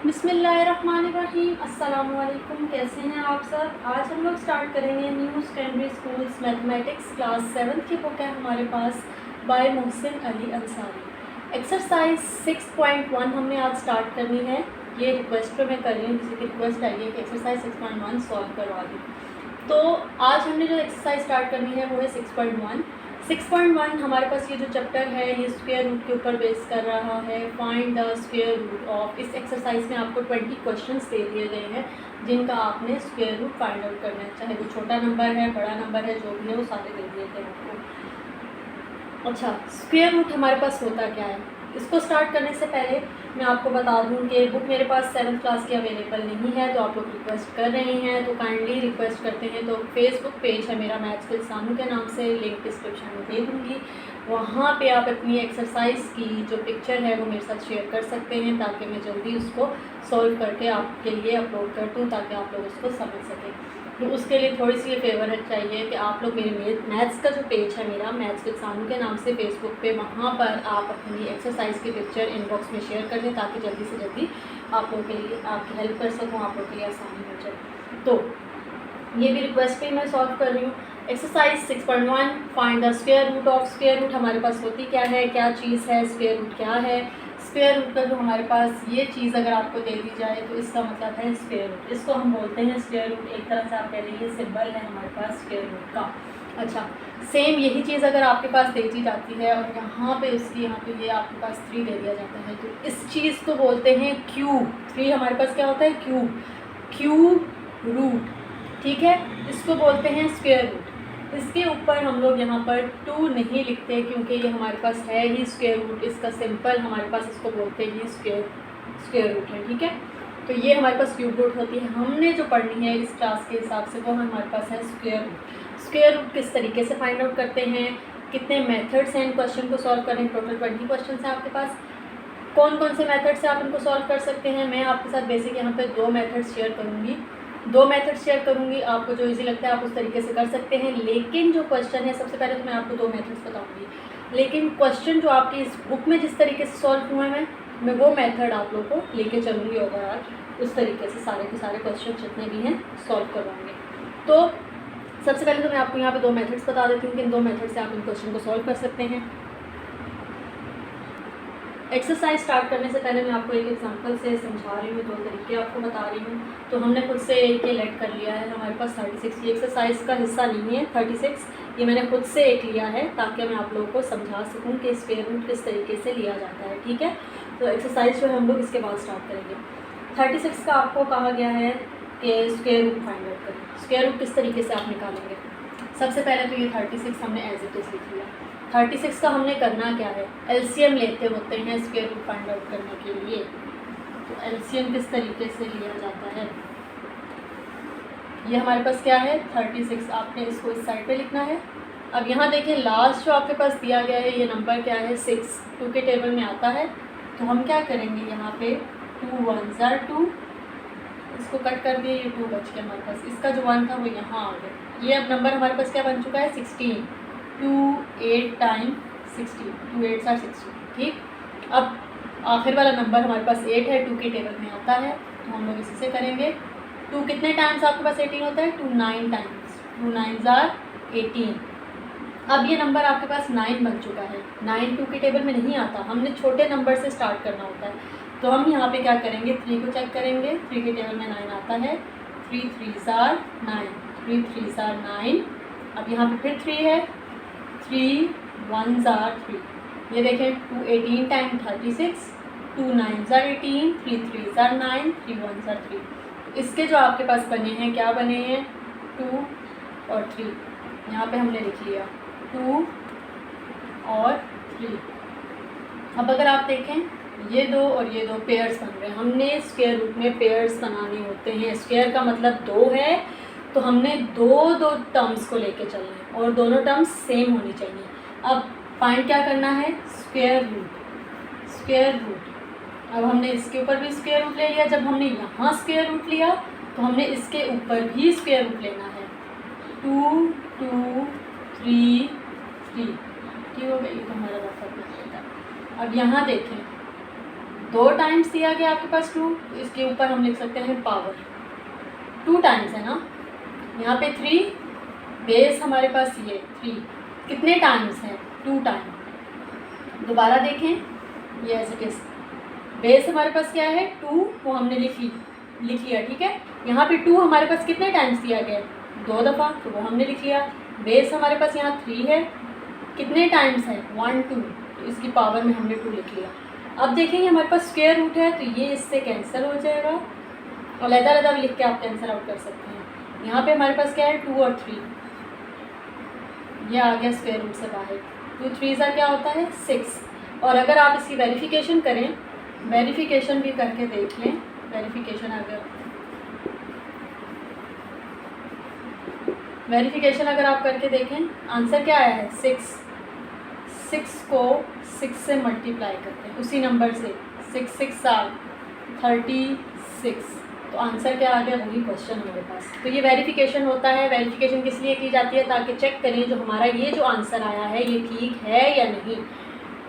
बिस्मिल्लाहिर्रहमानिर्रहीम। अस्सलामुअलैकुम। कैसे हैं आप सब। आज हम लोग स्टार्ट करेंगे new secondary schools mathematics class 7 की बुक है हमारे पास बाय मोहसिन अली अंसारी। एक्सरसाइज 6.1 हमने आज स्टार्ट करनी है। ये रिक्वेस्ट पे मैं कर रही हूँ, किसी की रिक्वेस्ट आई है कि एक्सरसाइज 6.1 सॉल्व करवा दी। तो आज हमने जो एक्सरसाइज स्टार्ट करनी है वो है 6.1। 6.1 हमारे पास ये जो चैप्टर है ये स्क्वायर रूट के ऊपर बेस कर रहा है। Find the square root of. इस एक्सरसाइज में आपको 20 क्वेश्चंस दे दिए गए हैं जिनका आपने स्क्वायर रूट फाइंड आउट करना है, चाहे वो छोटा नंबर है बड़ा नंबर है जो भी है वो सारे दे दिए गए आपको। अच्छा, स्क्वायर रूट हमारे पास होता क्या है, इसको स्टार्ट करने से पहले मैं आपको बता दूं कि बुक मेरे पास 7th क्लास की अवेलेबल नहीं है। तो आप लोग रिक्वेस्ट कर रहे हैं तो काइंडली रिक्वेस्ट करते हैं तो फेसबुक पेज है मेरा मैथ्स विद सानू के नाम से, लिंक डिस्क्रिप्शन में दे दूँगी। वहाँ पे आप अपनी एक्सरसाइज की जो पिक्चर है वो मेरे साथ शेयर कर सकते हैं ताकि मैं जल्दी उसको सॉल्व करके आपके लिए अपलोड कर दूँ ताकि आप लोग उसको समझ सकें। तो उसके लिए थोड़ी सी ये फेवर चाहिए कि आप लोग मेरे मैथ्स का जो पेज है मेरा मैथ्स विद सानू के नाम से फेसबुक पे, वहाँ पर आप अपनी एक्सरसाइज की पिक्चर इनबॉक्स में शेयर कर दें ताकि जल्दी से जल्दी आप लोगों के लिए आपकी हेल्प कर सकूँ, आप लोग के लिए आसानी हो जाए। तो ये भी रिक्वेस्ट पे मैं सॉल्व कर रही हूँ। Exercise 6.1 find the square root of. Square root हमारे पास होती क्या है, क्या चीज़ है, स्क्वायर रूट क्या है। स्क्वायर रूट का जो हमारे पास ये चीज़ अगर आपको दे दी जाए तो इसका मतलब है स्क्वायर रूट। इसको हम बोलते हैं स्क्वायर रूट। एक तरह से आप कह लीजिए सिंबल है हमारे पास स्क्वायर रूट का। अच्छा, सेम यही चीज़ अगर आपके पास दे दी जाती है और यहाँ पे उसकी यहाँ पे ये आपके पास 3 दे दिया जाता है तो इस चीज़ को बोलते हैं क्यूब। 3 हमारे पास क्या होता है, क्यूब। क्यूब रूट, ठीक है, इसको बोलते हैं स्क्वायर रूट। इसके ऊपर हम लोग यहाँ पर 2 नहीं लिखते क्योंकि ये हमारे पास है ही स्क्वायर रूट। इसका सिंपल हमारे पास इसको बोलते हैं स्क्वायर रूट है, ठीक है। तो ये हमारे पास क्यूब रूट होती है। हमने जो पढ़नी है इस क्लास के हिसाब से वो हमारे पास है स्क्वायर रूट। स्क्वायर रूट किस तरीके से फाइंड आउट करते हैं, कितने मेथड्स हैं इन क्वेश्चन को सॉल्व करने। टोटल 20 क्वेश्चन हैं आपके पास। कौन कौन से मेथड से आप इनको सॉल्व कर सकते हैं, मैं आपके साथ बेसिक यहाँ पे 2 मेथड शेयर करूँगी। 2 मेथड शेयर करूँगी, आपको जो इजी लगता है आप उस तरीके से कर सकते हैं। लेकिन जो क्वेश्चन है सबसे पहले तो मैं आपको 2 मेथड्स बताऊँगी, लेकिन क्वेश्चन जो आपकी इस बुक में जिस तरीके से सॉल्व हुए हैं मैं वो मेथड आप लोगों को लेके चलूँगी और आज उस तरीके से सारे के सारे क्वेश्चन जितने भी हैं सॉल्व करवाएंगे। तो सबसे पहले तो मैं आपको यहाँ पे 2 मेथड्स बता देती हूँ कि इन 2 मेथड से आप इन क्वेश्चन को सॉल्व कर सकते हैं। एक्सरसाइज स्टार्ट करने से पहले मैं आपको एक एग्जांपल से समझा रही हूँ, 2 तरीके आपको बता रही हूँ। तो हमने खुद से एक ये लेट कर लिया है, हमारे पास 36 ये एक्सरसाइज का हिस्सा नहीं है। 36 ये मैंने खुद से एक लिया है ताकि मैं आप लोगों को समझा सकूँ कि स्क्वायर रूट किस तरीके से लिया जाता है, ठीक है। तो एक्सरसाइज जो है हम लोग इसके बाद स्टार्ट करेंगे। 36 का आपको कहा गया है कि स्क्वायर रूट फाइंड आउट करें। स्क्वायर रूट किस तरीके से आप निकालेंगे। सबसे पहले तो ये 36 हमने एज इट इज़ लिख लिया। 36 का हमने करना क्या है, एलसीएम लेते होते हैं स्क्वायर रूट फाइंड आउट करने के लिए। तो एलसीएम किस तरीके से लिया जाता है, ये हमारे पास क्या है 36। आपने इसको इस साइड पे लिखना है। अब यहाँ देखिए लास्ट जो आपके पास दिया गया है ये नंबर क्या है 6, 2 के टेबल में आता है। तो हम क्या करेंगे यहाँ पे 2 1 ज़ा 2, इसको कट कर दिए, ये 2 बच गया हमारे पास। इसका जो 1 था वो यहाँ आ गया। ये अब नंबर हमारे पास क्या बन चुका है 16। 2 8 टाइम 16, 2 8 ज़ा 16, ठीक। अब आखिर वाला नंबर हमारे पास 8 है, 2 के टेबल में आता है तो हम लोग इसी से करेंगे। 2 कितने टाइम्स आपके पास 18 होता है, 2 9 टाइम्स, 2 9 ज़ा 18। अब ये नंबर आपके पास 9 बन चुका है। 9 2 के टेबल में नहीं आता, हमने छोटे नंबर से स्टार्ट करना होता है। तो हम यहाँ पे क्या करेंगे 3 को चेक करेंगे, 3 के टेबल में 9 आता है। 3 3 ज़ा 9, 3 3 ज़ा 9। अब यहाँ पे फिर 3 है, 3 1 ज़ा 3। ये देखें 2 18 टाइम 36, 2 9 ज़ा 18, 3 3 ज़ा 9, 3 1 ज़ा 3। इसके जो आपके पास बने हैं क्या बने हैं 2 और 3, यहाँ पे हमने लिख लिया 2 और 3। अब अगर आप देखें ये 2 और ये 2 पेयर्स बन रहे हैं। हमने स्क्वायर रूट में पेयर्स बनाने होते हैं। स्क्वायर का मतलब 2 है तो हमने 2 टर्म्स को लेके चलना है और दोनों टर्म्स सेम होनी चाहिए। अब फाइंड क्या करना है स्क्वायर रूट। स्क्वायर रूट, अब हमने इसके ऊपर भी स्क्वायर रूट ले लिया। जब हमने यहाँ स्क्वायर रूट लिया तो हमने इसके ऊपर भी स्क्वायर रूट लेना है। 2 2 3 3 की हो गई, हमारा रफा। अब यहाँ देखें 2 टाइम्स दिया गया आपके पास 2, तो इसके ऊपर हम लिख सकते हैं पावर 2 टाइम्स है ना, यहाँ पे 3, बेस हमारे पास ये 3, कितने टाइम्स हैं 2 टाइम। दोबारा देखें, ये एज इट इज़, बेस हमारे पास क्या है 2, वो हमने लिख लिया, ठीक है। यहाँ पे 2 हमारे पास कितने टाइम्स दिया गया है 2 दफ़ा, तो वो हमने लिख लिया। बेस हमारे पास यहाँ 3 है, कितने टाइम्स है 1 2, तो इसकी पावर में हमने 2 लिख लिया। अब देखेंगे हमारे पास स्क्वायर रूट है, तो ये इससे कैंसिल हो जाएगा और अलग-अलग भी लिख के आप कैंसिल आउट कर सकते हैं। यहाँ पे हमारे पास क्या है 2 और 3, ये आ गया स्क्वायर रूट से बाहर। 2 3 क्या होता है 6। और अगर आप इसकी वेरिफिकेशन करें, वेरिफिकेशन भी करके देख लें, वेरिफिकेशन अगर आप करके देखें, आंसर क्या आया है 6। 6 को 6 से मल्टीप्लाई करते हैं उसी नंबर से, 6 6 36, तो आंसर क्या आ गया, वही क्वेश्चन हमारे पास। तो ये वेरिफिकेशन होता है। वेरिफिकेशन किस लिए की जाती है, ताकि चेक करें जो हमारा ये जो आंसर आया है ये ठीक है या नहीं।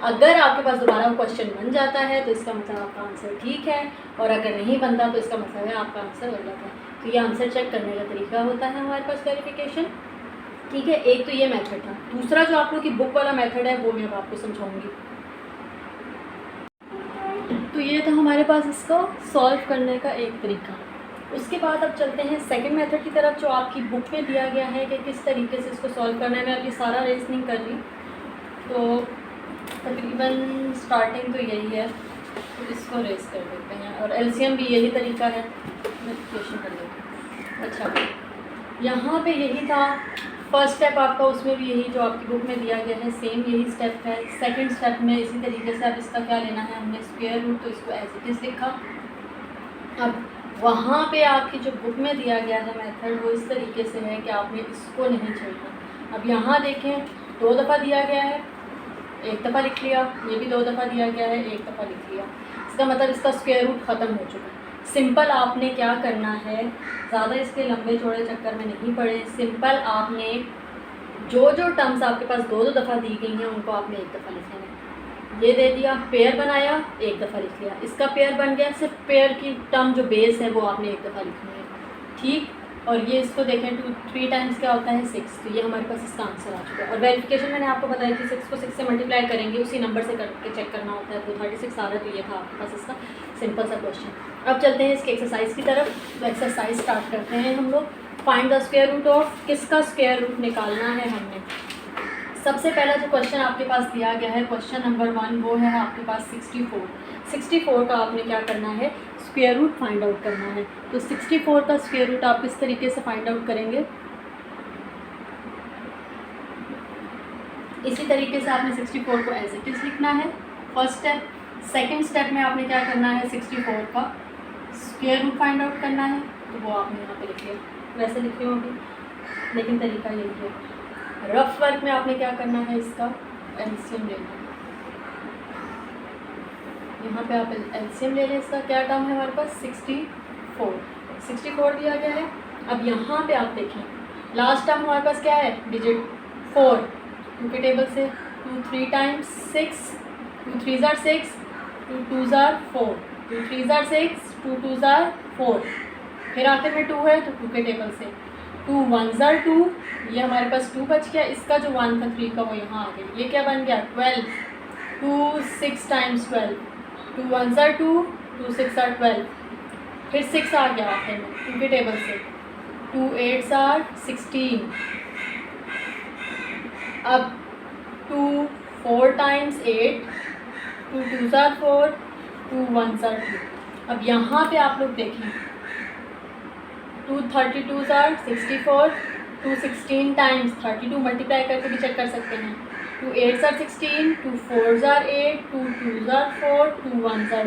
अगर आपके पास दोबारा वो क्वेश्चन बन जाता है तो इसका मतलब आपका आंसर ठीक है, और अगर नहीं बनता तो इसका मतलब है आपका आंसर गलत है। तो ये आंसर चेक करने का तरीका होता है हमारे पास वेरिफिकेशन, ठीक है। एक तो ये मेथड था। दूसरा जो आप लोग की बुक वाला मेथड है वो मैं अब आपको समझाऊंगी। तो ये था हमारे पास इसको सॉल्व करने का एक तरीका। उसके बाद अब चलते हैं सेकंड मेथड की तरफ, जो आपकी बुक में दिया गया है कि किस तरीके से इसको सॉल्व करना है। मैं अभी सारा रेस नहीं कर रही, तो तकरीबन स्टार्टिंग तो यही है, तो इसको रेस कर देते हैं। और एलसीएम भी यही तरीका है, मल्टीप्लिकेशन कर देते हैं। अच्छा, यहाँ पे यही था फर्स्ट स्टेप आपका, उसमें भी यही जो आपकी बुक में दिया गया है सेम यही स्टेप है। सेकंड स्टेप में इसी तरीके से अब इसका क्या लेना है, हमने स्क्वायर रूट, तो इसको एज इट इज़ लिखा। अब वहाँ पे आपकी जो बुक में दिया गया है मेथड वो इस तरीके से है कि आपने इसको नहीं छोड़ना। अब यहाँ देखें 2 दफ़ा दिया गया है, 1 दफ़ा लिख लिया, ये भी 2 दफ़ा दिया गया है, 1 दफ़ा लिख लिया। इसका मतलब इसका स्क्वायर रूट ख़त्म हो चुका है। सिंपल आपने क्या करना है, ज़्यादा इसके लंबे चौड़े चक्कर में नहीं पड़े। सिंपल आपने जो टर्म्स आपके पास 2 दफ़ा दी गई हैं उनको आपने 1 दफ़ा लिखना है। ये दे दिया, पेयर बनाया, 1 दफ़ा लिख लिया, इसका पेयर बन गया, सिर्फ पेयर की टर्म जो बेस है वो आपने 1 दफ़ा लिखनी है, ठीक। और ये इसको देखें 2 3 टाइम्स क्या होता है 6, तो ये हमारे पास इसका आंसर आ चुका है। और वेरिफिकेशन मैंने आपको बताया कि 6 को 6 से मल्टीप्लाई करेंगे, उसी नंबर से करके चेक करना होता है। तो 36 आ रहा है, तो ये था आपके पास इसका सिंपल सा क्वेश्चन। अब चलते हैं इसके एक्सरसाइज की तरफ। तो एक्सरसाइज स्टार्ट करते हैं हम लोग। Find the square root of, किसका स्क्वायर रूट निकालना है हमने। सबसे पहला जो क्वेश्चन आपके पास दिया गया है, क्वेश्चन नंबर 1, वो है आपके पास 64 का आपने क्या करना है, स्क्वायर रूट फाइंड आउट करना है। तो 64 का स्क्वायर रूट आप किस तरीके से फाइंड आउट करेंगे, इसी तरीके से आपने 64 को एज इट इज़ लिखना है, फर्स्ट स्टेप। सेकंड स्टेप में आपने क्या करना है, 64 का स्क्वायर रूट फाइंड आउट करना है, तो वो आपने यहाँ पे लिख लिया, वैसे लिखी होगी लेकिन तरीका यही है। रफ वर्क में आपने क्या करना है, इसका एलसीएम लेना है। यहाँ पे आप एलसीएम ले लें, इसका क्या टर्म है हमारे पास 64 दिया गया है। अब यहाँ पे आप देखें लास्ट टर्म हमारे पास क्या है, डिजिट 4, 2 के टेबल से 2 3 टाइम्स 6, 2 3 6, 2 2 4, 2 3 6, 2 2 4, फिर आखिर में 2 है तो 2 के टेबल से 2 1 2, ये हमारे पास 2 बच गया। इसका जो 1 था 3 का वो यहाँ आ गया, ये क्या बन गया 12, 2 6 टाइम्स 12, 2 1 2, 2 6 12, फिर 6 आ गया आखिर में 2 के टेबल से, 2 8 16। अब 2 4 टाइम्स 8, 2 2 4, 2 1 2। अब यहाँ पे आप लोग देखें 2 32 64, 2 16 टाइम्स 32 मल्टीप्लाई करके भी चेक कर सकते हैं, 2 8 16, 2 4 8, 2 2 4, 2 1 2।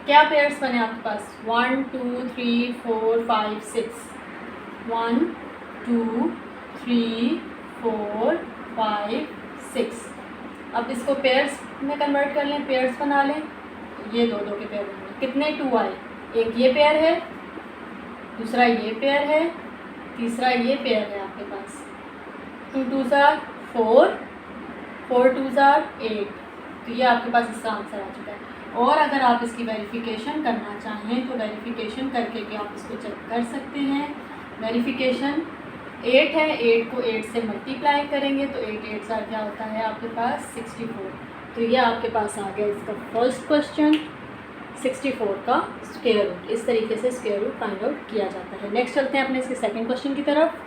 क्या पेयर्स बने आपके पास, 1 2 3 4 5 6, 1 2 3 4 5 6। अब इसको पेयर्स में कन्वर्ट कर लें, पेयर्स बना लें, ये दो के पेयर बने। कितने 2 आए, एक ये पेयर है, दूसरा ये पेयर है, तीसरा ये पेयर है आपके पास, 2 2 4, 4 2 8। तो ये आपके पास इसका आंसर आ चुका है। और अगर आप इसकी वेरिफिकेशन करना चाहें तो वेरिफिकेशन करके भी आप इसको चेक कर सकते हैं। वेरिफिकेशन 8 है, 8 को 8 से मल्टीप्लाई करेंगे तो 8 8 सा क्या होता है आपके पास 64। तो ये आपके पास आ गया इसका फर्स्ट क्वेश्चन, 64 का स्क्वायर रूट। इस तरीके से स्क्वायर रूट फाइंड आउट किया जाता है। नेक्स्ट चलते हैं अपने इसके सेकंड क्वेश्चन की तरफ।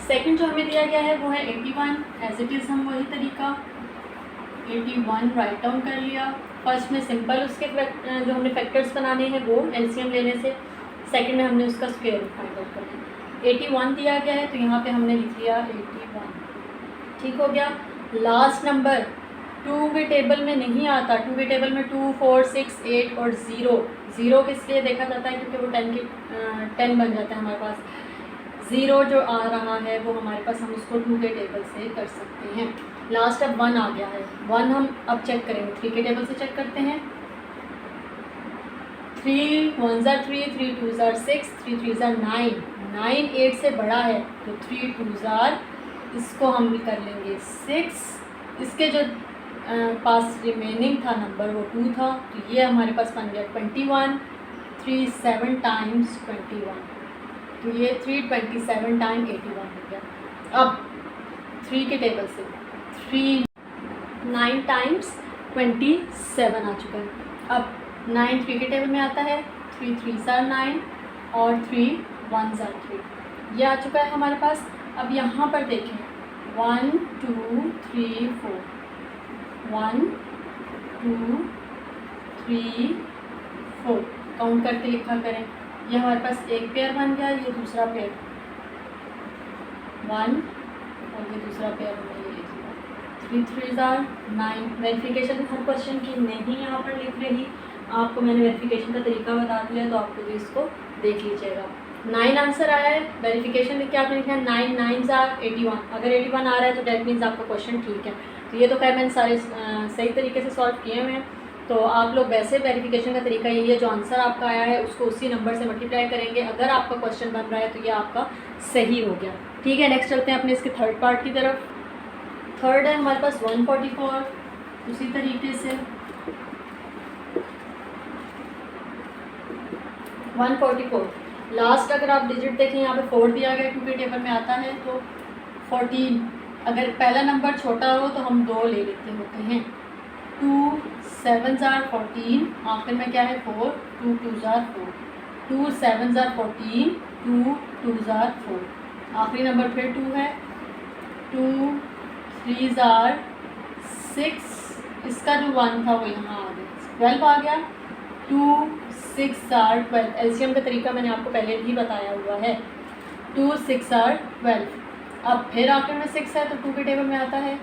सेकंड जो हमें दिया गया है वो है 81। एज इट इज़ हम वही तरीका 81 राइट डाउन कर लिया। फर्स्ट में सिंपल उसके जो हमने फैक्टर्स बनाने हैं वो एलसीएम लेने से, सेकंड में हमने उसका स्क्वायर रूट फाइंड आउट करना है। 81 दिया गया है तो यहाँ पे हमने लिख लिया 81, ठीक हो गया। लास्ट नंबर 2 के टेबल में नहीं आता। 2 के टेबल में 2, 4, 6, 8 और 0 किस लिए देखा जाता है क्योंकि वो 10 बन जाता है हमारे पास। 0 जो आ रहा है वो हमारे पास, हम उसको 2 के टेबल से कर सकते हैं। लास्ट अब 1 आ गया है। 1 हम अब चेक करेंगे, 3 के टेबल से चेक करते हैं। 3 1s are 3, 3 2s are 6, 3 3s are 9, 9 8 से बड़ा है तो 3 2s are, इसको हम कर लेंगे 6। इसके जो पास रिमेनिंग था नंबर वो 2 था तो ये हमारे पास बन गया 21। 3 7 टाइम्स 21 तो ये 327 टाइम 81 हो गया। अब 3 के टेबल से 3 9 टाइम्स 27 आ चुका है। अब 9 3 के टेबल में आता है, 3 3s are 9 और 3 1s are 3, ये आ चुका है हमारे पास। अब यहाँ पर देखें 1 2 3 4, 1 2 3 4 काउंट करके लिखा करें। ये हमारे पास एक पेयर बन गया, ये दूसरा पेयर 1 और ये दूसरा पेयर हो गया, ये 3 3s are 9। Verification her question की नहीं यहाँ पर लिख रही, आपको मैंने वेरिफिकेशन का तरीका बता दिया तो आपको भी इसको देख लीजिएगा। 9 आंसर आया है, वेरिफिकेशन लिख के आपने लिखा है 9 9s are 81। अगर 81 आ रहा है तो डेट मीन्स आपका क्वेश्चन ठीक है। तो ये तो खैर मैंने सारे सही तरीके से सॉल्व किए हुए हैं। तो आप लोग वैसे वेरिफिकेशन का तरीका यही है, जो आंसर आपका आया है उसको उसी नंबर से मल्टीप्लाई करेंगे। अगर आपका क्वेश्चन बन रहा है तो ये आपका सही हो गया, ठीक है। नेक्स्ट चलते हैं अपने इसके थर्ड पार्ट की तरफ। थर्ड है हमारे पास 144, उसी तरीके से 144 लास्ट अगर आप डिजिट देखें यहाँ पे 4 दिया गया, 2 के टेबल में आता है तो 14। अगर पहला नंबर छोटा हो तो हम 2 ले लेते होते हैं। 2 7s are 14, आखिर में क्या है 4, 2 2s are 4, 2 7s are 14, 2 2s are 4, आखिरी नंबर फिर 2 है। 2 3s are 6, इसका जो 1 था वो यहाँ आ गया, 12 आ गया। 2 6 are 12, एलसीएम का तरीका मैंने आपको पहले भी बताया हुआ है। 2 6 are 12। अब फिर आखिर में 6 है तो 2 के टेबल में आता है।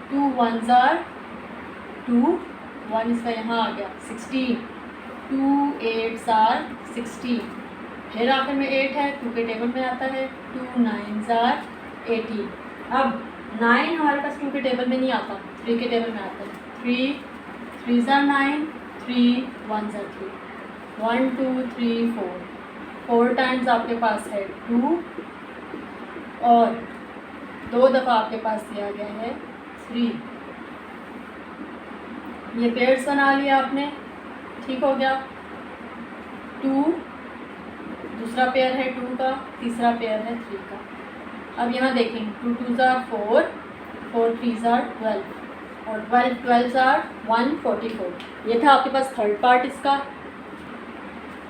2 1s are 2, 1 इसका यहाँ आ गया 16। 2 8s are 16, फिर आखिर में 8 है, 2 के टेबल में आता है। 2 9s are 18। अब 9 हमारे पास 2 के टेबल में नहीं आता, 3 के टेबल में आता है। 3 3s are 9, 3 1s are 3, 1 2 3 4, 4 times आपके पास है 2 और 2 दफ़ा आपके पास दिया गया है 3। ये पेयर्स बना लिया आपने, ठीक हो गया। 2 दूसरा पेयर है 2 का, तीसरा पेयर है 3 का। अब यहाँ देखें 2 2s are 4, 4 3s are 12 और 12 12s are 144। ये था आपके पास थर्ड पार्ट इसका।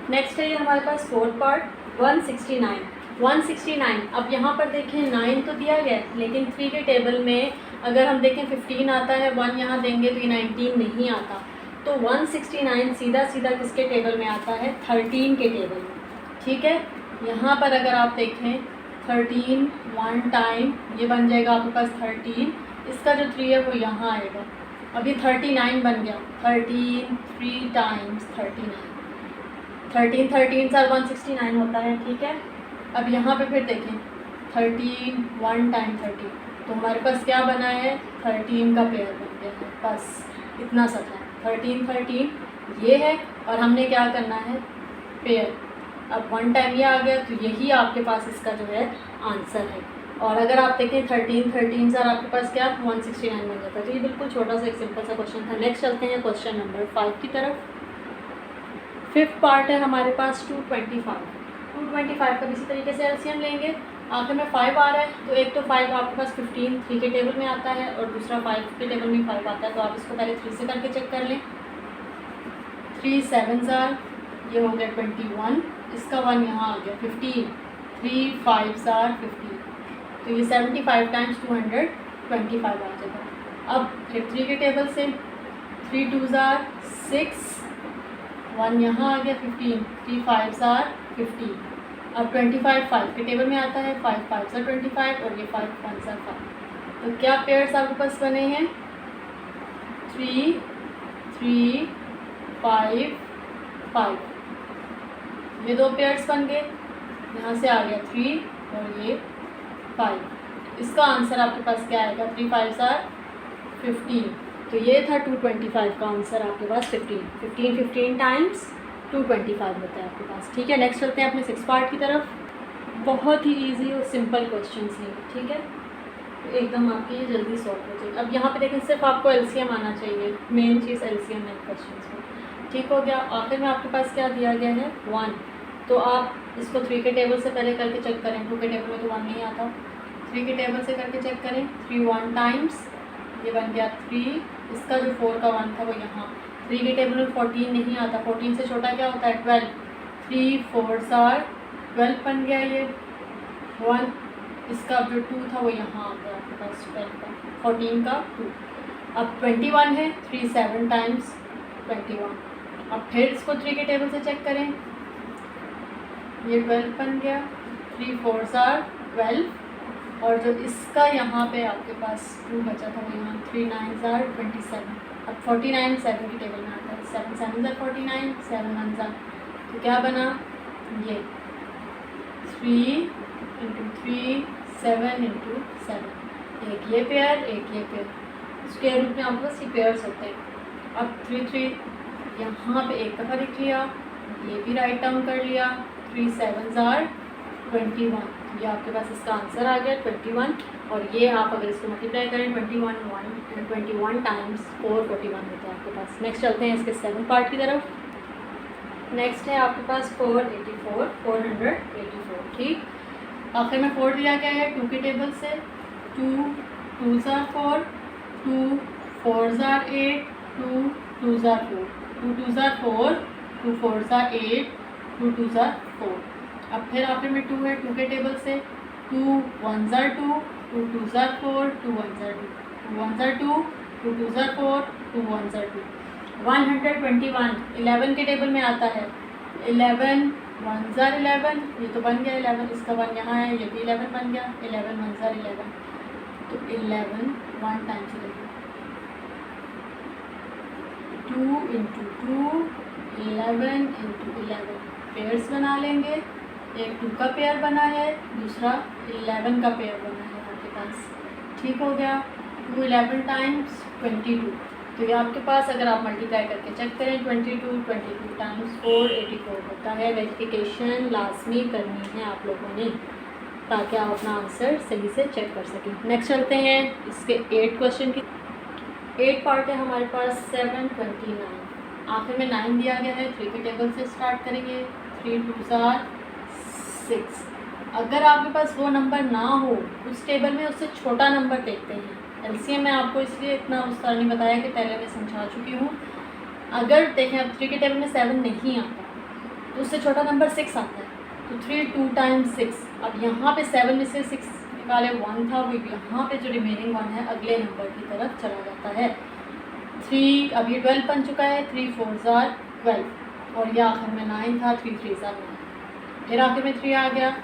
नेक्स्ट है ये हमारे पास फोर्थ पार्ट 169। 169 अब यहाँ पर देखें 9 तो दिया गया है लेकिन 3 के टेबल में अगर हम देखें 15 आता है, 1 यहाँ देंगे तो ये 19 नहीं आता। तो 169 सीधा सीधा किसके टेबल में आता है, 13 के टेबल में, ठीक है। यहाँ पर अगर आप देखें 13 1 टाइम ये बन जाएगा आपके पास 13, इसका जो 3 है वो यहाँ आएगा। अब ये 39 बन गया, 13 3 टाइम्स 39, 13 13 साल 169 होता है, ठीक है। अब यहाँ पे फिर देखें 13 1 टाइम 13, तो हमारे पास क्या बना है, 13 का पेयर बन गया है, बस इतना सा था। 13 13 ये है और हमने क्या करना है, पेयर। अब 1 टाइम ये आ गया तो यही आपके पास इसका जो है आंसर है, और अगर आप देखें 13 सर आपके पास क्या 169 बन जाता है। तो ये बिल्कुल छोटा सा एक सिंपल सा क्वेश्चन था। नेक्स्ट चलते हैं क्वेश्चन नंबर 5 की तरफ। फिफ्थ पार्ट है हमारे पास 225 का इसी तरीके से एलसीएम लेंगे। आखिर में 5 आ रहा है, तो एक तो 5 आपके पास 15 3 के टेबल में आता है और दूसरा 5 के टेबल में 5 आता है। तो आप इसको पहले 3 से करके चेक कर लें। 3 7 जार, ये हो गया 21, इसका 1 यहाँ आ गया 15, 3 5 जार 15, तो ये 75 टाइम्स 225 आ जाएगा। अब फिर 3 के टेबल से 3 2 जार 6, 1 यहाँ आ गया 15, 3 5 जार 15। अब 25 5 के टेबल में आता है, 5 5 जार 25 और ये 5 1 जार 5। तो क्या पेयर्स आपके पास बने हैं? 3 3 5 5, ये 2 पेयर्स बन गए। यहाँ से आ गया 3 और ये 5। इसका आंसर आपके पास क्या आएगा? 3 5 जार 15। तो ये था 225 का आंसर आपके पास 15 टाइम्स 225 होता है आपके पास। ठीक है, नेक्स्ट चलते हैं अपने 6 पार्ट की तरफ। बहुत ही इजी और सिंपल क्वेश्चन हैं, ठीक है, तो एकदम आपकी ये जल्दी सॉल्व हो जाएगी। अब यहाँ पे देखें, सिर्फ आपको एलसीएम आना चाहिए, मेन चीज़ एलसीएम है क्वेश्चन में। ठीक हो गया। आखिर में आपके पास क्या दिया गया है? 1। तो आप इसको 3 के टेबल से पहले करके चेक करें। 2 के टेबल में तो 1 नहीं आता, 3 के टेबल से करके चेक करें। 3 1 टाइम्स, ये बन गया 3, इसका जो 4 का 1 था वो यहाँ। 3 के टेबल में 14 नहीं आता, 14 से छोटा क्या होता है? 12, 3 4 जार 12 बन गया ये 1, इसका जो 2 था वो यहाँ आ गया आपके पास 12 का, 14 का 2। अब 21 है, 3 7 टाइम्स 21। अब फिर इसको 3 के टेबल से चेक करें, ये 12 बन गया, 3 4 जार 12, और जो इसका यहाँ पे आपके पास 2 बचा था वो यहाँ 3 9 जार 27। अब 49 7 की टेबल में आता है, 7 7 जार 49, 7 1 जार, तो क्या बना? ये 3 × 3 7 × 7, एक ये पेयर एक ये पेयर, स्क्वायर रूट में आपके पास ये पेयर्स होते हैं। अब 3 3 यहाँ पे एक दफ़ा लिख लिया, ये भी राइट डाउन कर लिया, 3 7 जार 21, ये आपके पास इसका आंसर आ गया 21। और ये आप अगर इसको मल्टीप्लाई करें 21 टाइम्स 441 होता है आपके पास। नेक्स्ट चलते हैं इसके 7 पार्ट की तरफ। नेक्स्ट है आपके पास 484। ठीक, आखिर में 4 दिया गया है 2 के टेबल से। 2 2 jar 4, 2 4 jar 8, 2 2 jar 4, 2 2 jar 4, 2 4 jar 8, 2 2 jar 4। अब फिर आखिर में 2 है 2 के टेबल से। 2 1 jar 2, 2 2 jar 4, 2 1 jar 2, 2 1 jar 2, 2 2 jar 4, 2 1 jar 2। 121 11 के टेबल में आता है। 11 1 जार 11, ये तो बन गया 11, इसका 1 यहाँ है, ये भी 11 बन गया। 11 1 जार 11, तो 11 1 टाइम्स 2 × 2 11 × 11 पेयर्स बना लेंगे। एक 2 का पेयर बना है, दूसरा 11 का पेयर बना है आपके पास। ठीक हो गया। 2 11 टाइम्स 22, तो ये आपके पास अगर आप मल्टीप्लाई करके चेक करें 22 टाइम्स 484 होता है। वेरिफिकेशन लाजमी करनी है आप लोगों ने, ताकि आप अपना आंसर सही से चेक कर सकें। नेक्स्ट चलते हैं इसके 8 क्वेश्चन की। 8 पार्ट है हमारे पास 729। आखिर में 9 दिया गया है, 3 के टेबल से स्टार्ट करेंगे। 3 2 जार 6। अगर आपके पास वो नंबर ना हो उस टेबल में, उससे छोटा नंबर देखते हैं। एलसीएम में आपको इसलिए इतना विस्तार नहीं बताया कि पहले मैं समझा चुकी हूँ। अगर देखें अब 3 के टेबल में 7 नहीं आता, तो उससे छोटा नंबर 6 आता है, तो 3 2 टाइम्स 6। अब यहाँ पे 7 में से 6 निकाले 1 था, वो यहाँ पे जो रिमेनिंग 1 है अगले नंबर की तरफ चला जाता है। 3 अब ये 12 बन चुका है, 3 4 जार 12, और ये आखिर में 9 था, 3 3 जार 9, फिर आखिर में 3 आ गया।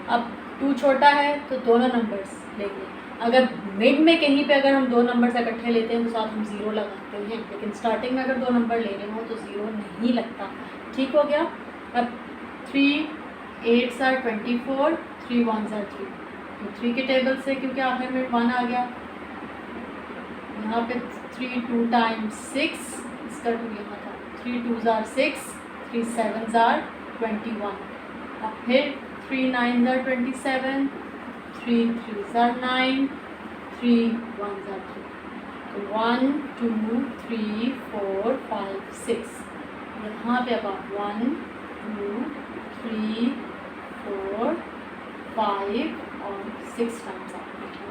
अब 2 छोटा है तो दोनों नंबर्स लेंगे। अगर मिड में कहीं पे अगर हम 2 नंबर्स इकट्ठे लेते हैं तो साथ हम 0 लगाते हैं, लेकिन स्टार्टिंग में अगर 2 नंबर ले रहे हो तो 0 नहीं लगता। ठीक हो गया। अब 3 8 जार 24, 3 1 जार 3, तो 3 के टेबल से क्योंकि आखिर में 1 आ गया, यहाँ पे 3 2 टाइम्स 6, इसका 2 यहाँ था, 3 2 जार 6, 3 7 जार 21। अब फिर 3 9 जार 27, 3 3 ज़ा 9, 3 1 ज़ा 3। तो 1 2 3 4 5 6, यहाँ पे अब आप 1 2 3 4 5 और 6 टाइम्स आप लिखें।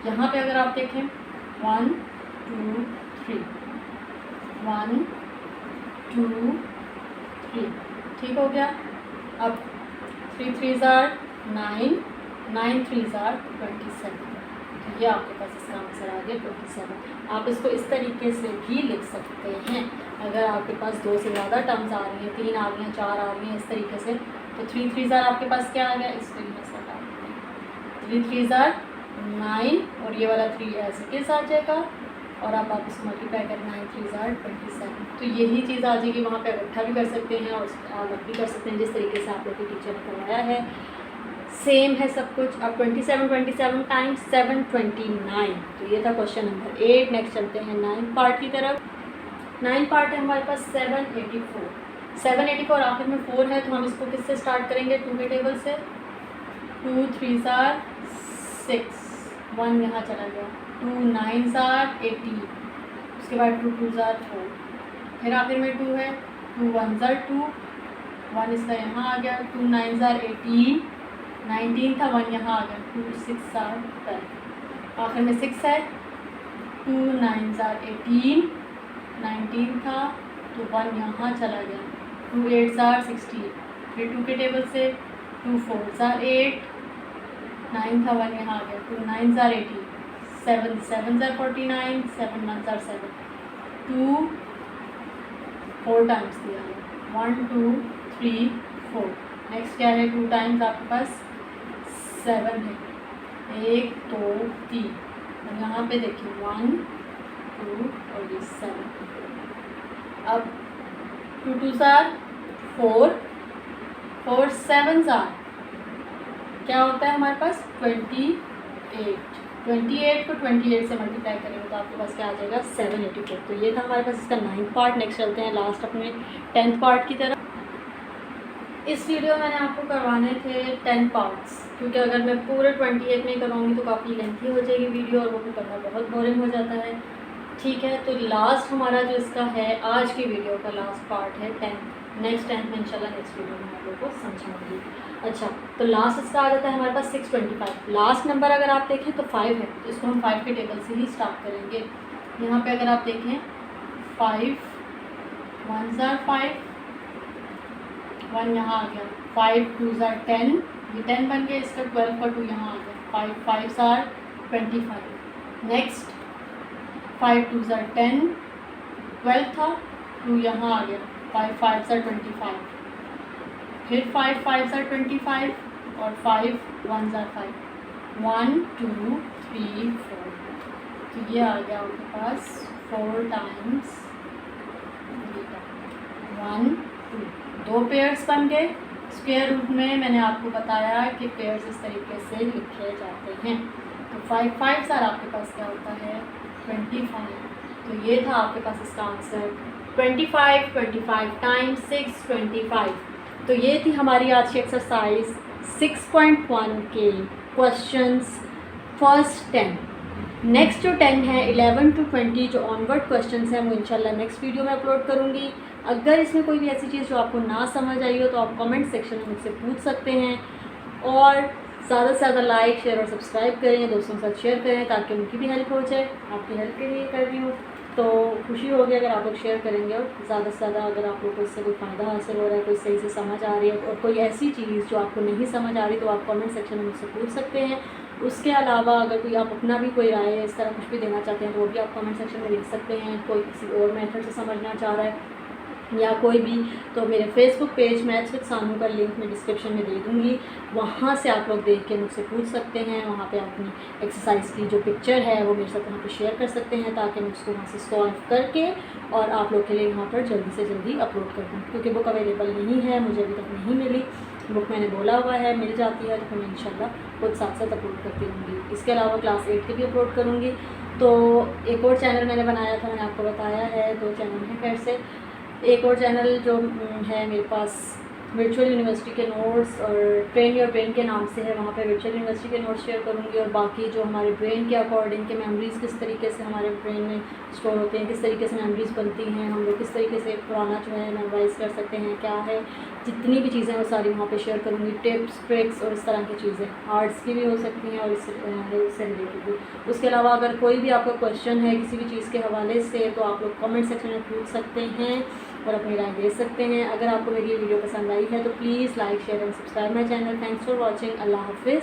यहाँ पे अगर आप देखें 1 2 3, 1 2 3, ठीक हो गया। अब 3 3 ज़ा 9, 9 3 ज़ा 27। तो ये आपके पास इसका आंसर आ गया 27। आप इसको इस तरीके से भी लिख सकते हैं। अगर आपके पास 2 से ज़्यादा टर्म्स आ रही हैं, 3 आ रही हैं, 4 आ रही हैं, इस तरीके से, तो 3 3 ज़ा आपके पास क्या आ गया, इस तरीके से हटा देते हैं। 3 3 ज़ा 9 और ये वाला 3 ऐसे किस आ जाएगा, और अब आप इसको मल्टीप्लाई करें 9 3 ज़ा 27। तो यही चीज़ आ जाएगी। वहाँ पे इकट्ठा भी कर सकते हैं और अलग भी कर सकते हैं, जिस तरीके से आप लोग की टीचर ने करवाया है, सेम है सब कुछ। अब 27 टाइम्स 729। तो ये था क्वेश्चन नंबर 8। नेक्स्ट चलते हैं 9 पार्ट की तरफ। 9 पार्ट है हमारे पास 784। 784 आखिर में 4 है, तो हम इसको किससे स्टार्ट करेंगे, 2 के टेबल से। 2 3 ज़ा 6, 1 यहाँ चला गया, 2 9 ज़ा 18, उसके बाद 2 2 ज़ा 4, फिर आखिर में 2 है, 2 1 ज़ा 2, 1 इसका यहाँ आ गया, 2 9 ज़ा 18, 19 था, 1 यहाँ आ गया, 2 6 ज़ा 12, आखिर में 6 है, 2 9 ज़ा 18, 19 था, तो 1 यहाँ चला गया, 2 8 ज़ा 16, फिर 2 के टेबल से 2 4 ज़ा 8, 9 था, 1 यहाँ आ गया, 2 9 ज़ा 18, 7 7 ज़ा 49, 7 1 ज़ा 7, 2 4 टाइम्स दिया है, 1 2 3 4। नेक्स्ट क्या है, 2 टाइम्स आपके पास 7 है, 1 2 3, और यहाँ पे देखिए 1 2 और ये 7। अब 2 2 ज़ा 4, 4 7 ज़ा क्या होता है हमारे पास 28। 28 को 28 से मल्टीप्लाई करेंगे तो आपके पास क्या आ जाएगा 784। तो ये था हमारे पास इसका 9th पार्ट। नेक्स्ट चलते हैं लास्ट अपने 10th पार्ट की तरफ। इस वीडियो में मैंने आपको करवाने थे 10 पार्ट्स, क्योंकि अगर मैं पूरे 28 में करवाऊँगी तो काफ़ी लेंथी हो जाएगी वीडियो और वो भी करना बहुत बोरिंग हो जाता है। ठीक है, तो लास्ट हमारा जो इसका है आज की वीडियो का लास्ट पार्ट है 10th। नेक्स्ट 10th में इंशाल्लाह नेक्स्ट वीडियो में आप लोगों को समझाऊंगी। अच्छा, तो लास्ट इसका आ जाता है हमारे पास 625। लास्ट नंबर अगर आप देखें तो 5 है, तो इसको हम 5 के टेबल से ही स्टार्ट करेंगे। यहाँ पे अगर आप देखें 5 1 ज़ा 5, 1 यहाँ आ गया, 5 2 ज़ा 10, ये 10 बन गया, इसका 12 का 2 यहाँ आ गया, 5 5 ज़ा 25। नेक्स्ट 5 2 ज़ा 10, 12 था, 2 यहाँ आ गया, 5 5 ज़ा 25, फिर 5 5 ज़ा 25 और 5 1 ज़ा 5, 1 2 3 4। तो ये आ गया आपके पास 4 टाइम्स 1 2, 2 पेयर्स बन गए। स्क्वायर रूट में मैंने आपको बताया कि पेयर्स इस तरीके से लिखे जाते हैं। तो 5 5 सर आपके पास क्या होता है 25। तो ये था आपके पास इसका आंसर 25 25 टाइम्स 6 25। तो ये थी हमारी आज की एक्सरसाइज 6.1 के क्वेश्चंस फर्स्ट 10। नेक्स्ट जो 10 है 11 to 20 जो ऑनवर्ड क्वेश्चंस हैं वो इंशाल्लाह नेक्स्ट वीडियो में अपलोड करूँगी। अगर इसमें कोई भी ऐसी चीज़ जो आपको ना समझ आई हो तो आप कमेंट सेक्शन में मुझसे पूछ सकते हैं, और ज़्यादा से ज़्यादा लाइक शेयर और सब्सक्राइब करें, दोस्तों के साथ शेयर करें ताकि उनकी भी हेल्प हो जाए। आपकी हेल्प के लिए कर रही हूँ तो खुशी होगी अगर आप लोग शेयर करेंगे, और ज़्यादा से ज़्यादा अगर आप लोग को इससे कोई फ़ायदा हासिल हो रहा है, कोई सही से समझ आ रही है और कोई ऐसी चीज़ जो आपको नहीं समझ आ रही तो आप कमेंट सेक्शन में मुझसे पूछ सकते हैं। उसके अलावा अगर कोई आप अपना भी कोई राय इस तरह कुछ भी देना चाहते हैं तो वो भी आप कमेंट सेक्शन में लिख सकते हैं। कोई किसी और मेथड से समझना चाह रहा है या कोई भी, तो मेरे फेसबुक पेज मैथ्स विद सानू का लिंक मैं डिस्क्रिप्शन में दे दूँगी, वहाँ से आप लोग देख के मुझसे पूछ सकते हैं। वहाँ पे अपनी एक्सरसाइज की जो पिक्चर है वो मेरे साथ वहाँ पे शेयर कर सकते हैं ताकि मैं उसको वहाँ से सॉल्व करके और आप लोग के लिए वहाँ पर जल्दी से जल्दी अपलोड कर दूँ, क्योंकि बुक अवेलेबल नहीं है, मुझे अभी तक नहीं मिली। बुक मैंने बोला हुआ है मिल जाती है तो फिर मैं इंशाल्लाह खुद साथ साथ अपलोड करती रहूँगी। इसके अलावा क्लास 8 के भी अपलोड करूँगी। तो एक और चैनल मैंने बनाया था, मैंने आपको बताया है 2 चैनल हैं। फिर से एक और चैनल जो है मेरे पास वर्चुअल यूनिवर्सिटी के नोट्स और ट्रेन योर ब्रेन के नाम से है, वहाँ पे वर्चुअल यूनिवर्सिटी के नोट्स शेयर करूँगी और बाकी जो हमारे ब्रेन के अकॉर्डिंग के मेमोरीज़ किस तरीके से हमारे ब्रेन में स्टोर होते हैं, किस तरीके से मेमोरीज़ बनती हैं, हम लोग किस तरीके से पुराना जो है मेमोराइज़ कर सकते हैं, क्या है, जितनी भी चीज़ें वो सारी वहाँ पे शेयर करूँगी, टिप्स ट्रिक्स और इस तरह की चीज़ें, आर्ट्स की भी हो सकती हैं और इससे रिलेटेड भी। उसके अलावा अगर कोई भी आपका क्वेश्चन है किसी भी चीज़ के हवाले से तो आप लोग कमेंट सेक्शन में पूछ सकते हैं और अपनी राय दे सकते हैं। अगर आपको मेरी ये वीडियो पसंद आई है तो please like share and subscribe my channel. Thanks for watching. अल्लाह हाफिज़।